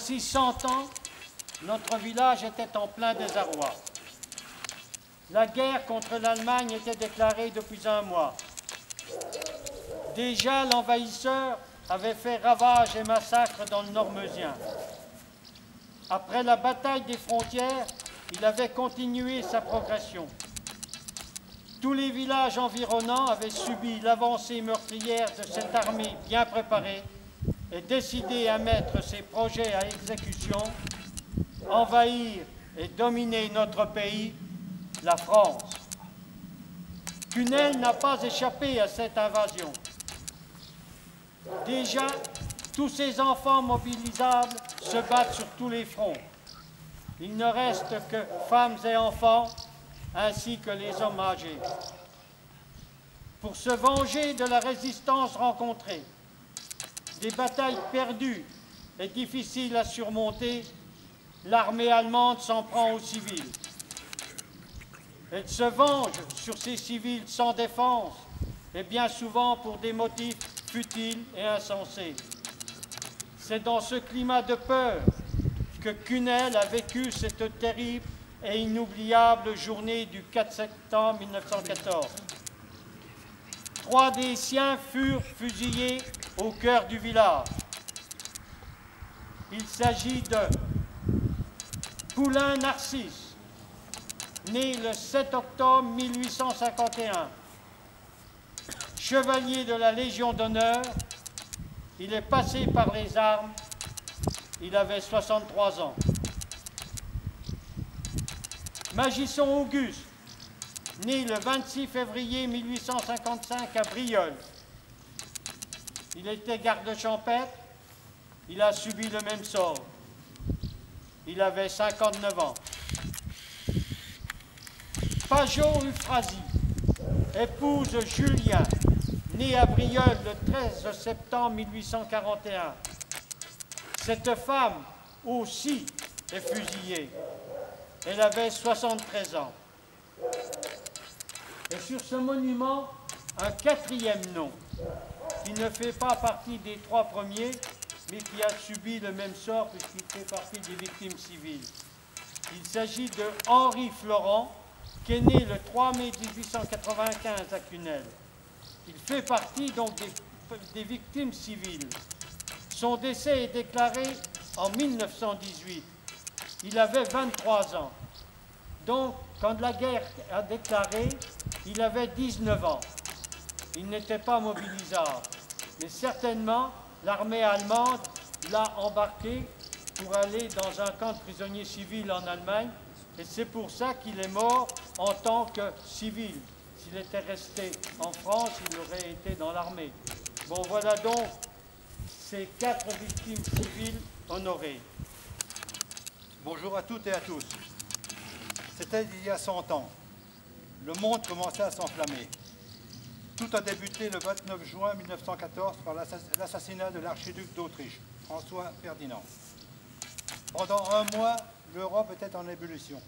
Voici 100 ans, notre village était en plein désarroi. La guerre contre l'Allemagne était déclarée depuis un mois. Déjà, l'envahisseur avait fait ravage et massacre dans le nord meusien. Après la bataille des frontières, il avait continué sa progression. Tous les villages environnants avaient subi l'avancée meurtrière de cette armée bien préparée et décidé à mettre ses projets à exécution, envahir et dominer notre pays, la France. Cunel n'a pas échappé à cette invasion. Déjà, tous ces enfants mobilisables se battent sur tous les fronts. Il ne reste que femmes et enfants, ainsi que les hommes âgés. Pour se venger de la résistance rencontrée, des batailles perdues et difficiles à surmonter, l'armée allemande s'en prend aux civils. Elle se venge sur ces civils sans défense, et bien souvent pour des motifs futiles et insensés. C'est dans ce climat de peur que Cunel a vécu cette terrible et inoubliable journée du 4 septembre 1914. 3 des siens furent fusillés au cœur du village. Il s'agit de Poulain Narcisse, né le 7 octobre 1851. Chevalier de la Légion d'honneur, il est passé par les armes, il avait 63 ans. Magisson Auguste, né le 26 février 1855 à Brieul. Il était garde champêtre, il a subi le même sort. Il avait 59 ans. Pajot Euphrasie, épouse Julien, né à Brieul le 13 septembre 1841. Cette femme aussi est fusillée. Elle avait 73 ans. Et sur ce monument, un 4e nom, qui ne fait pas partie des 3 premiers, mais qui a subi le même sort puisqu'il fait partie des victimes civiles. Il s'agit de Henri Florent, qui est né le 3 mai 1895 à Cunel. Il fait partie donc des victimes civiles. Son décès est déclaré en 1918. Il avait 23 ans. Donc, quand la guerre a déclaré, il avait 19 ans. Il n'était pas mobilisable. Mais certainement, l'armée allemande l'a embarqué pour aller dans un camp de prisonniers civils en Allemagne. Et c'est pour ça qu'il est mort en tant que civil. S'il était resté en France, il aurait été dans l'armée. Bon, voilà donc ces 4 victimes civiles honorées. Bonjour à toutes et à tous. C'était il y a 100 ans. Le monde commençait à s'enflammer. Tout a débuté le 29 juin 1914 par l'assassinat de l'archiduc d'Autriche, François Ferdinand. Pendant un mois, l'Europe était en ébullition.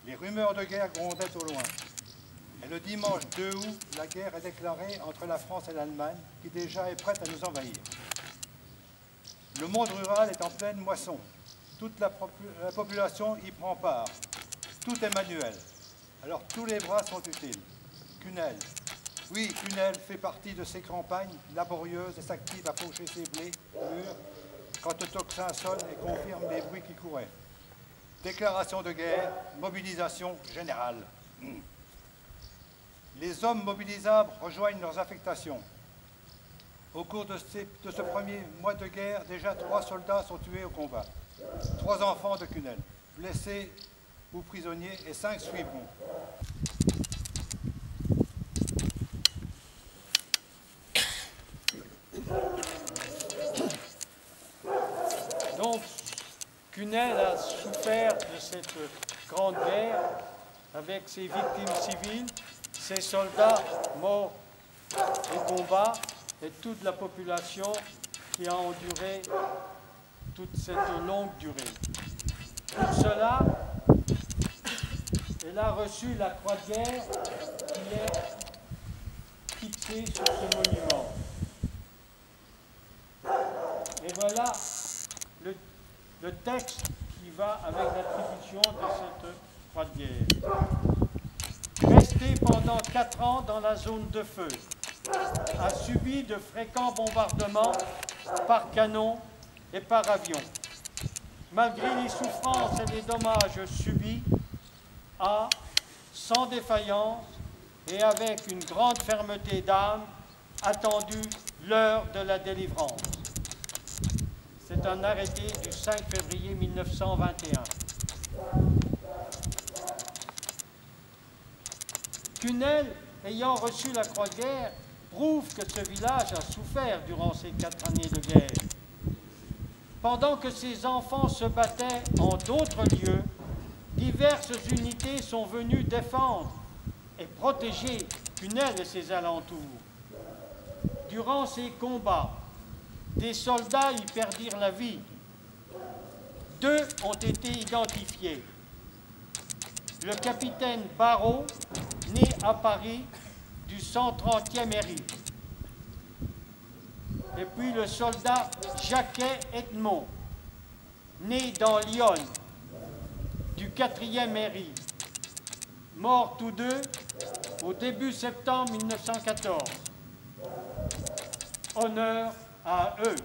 Les rumeurs de guerre grondaient au loin. Et le dimanche 2 août, la guerre est déclarée entre la France et l'Allemagne, qui déjà est prête à nous envahir. Le monde rural est en pleine moisson. Toute la population y prend part. Tout est manuel. Alors tous les bras sont utiles. Cunel. Oui, Cunel fait partie de ces campagnes laborieuses et s'active à faucher ses blés mûrs quand le tocsin sonne et confirme les bruits qui couraient. Déclaration de guerre, mobilisation générale. Les hommes mobilisables rejoignent leurs affectations. Au cours de ce premier mois de guerre, déjà 3 soldats sont tués au combat. 3 enfants de Cunel, blessés ou prisonniers, et 5 suivront. Donc, Cunel a souffert de cette grande guerre avec ses victimes civiles, ses soldats morts au combat et toute la population qui a enduré toute cette longue durée. Pour cela, elle a reçu la croix de guerre qui est fixée sur ce monument. Et voilà le le texte qui va avec l'attribution de cette croix de guerre. Resté pendant 4 ans dans la zone de feu, a subi de fréquents bombardements par canon et par avion. Malgré les souffrances et les dommages subis, a, sans défaillance et avec une grande fermeté d'âme, attendu l'heure de la délivrance. C'est un arrêté du 5 février 1921. Cunel, ayant reçu la croix de guerre, prouve que ce village a souffert durant ces 4 années de guerre. Pendant que ses enfants se battaient en d'autres lieux, diverses unités sont venues défendre et protéger Cunel et ses alentours. Durant ces combats, des soldats y perdirent la vie. 2 ont été identifiés. Le capitaine Barrault, né à Paris du 130e RI. Et puis le soldat Jacquet Edmond, né dans Lyon, du 4e RI. Morts tous deux au début septembre 1914. Honneur à eux.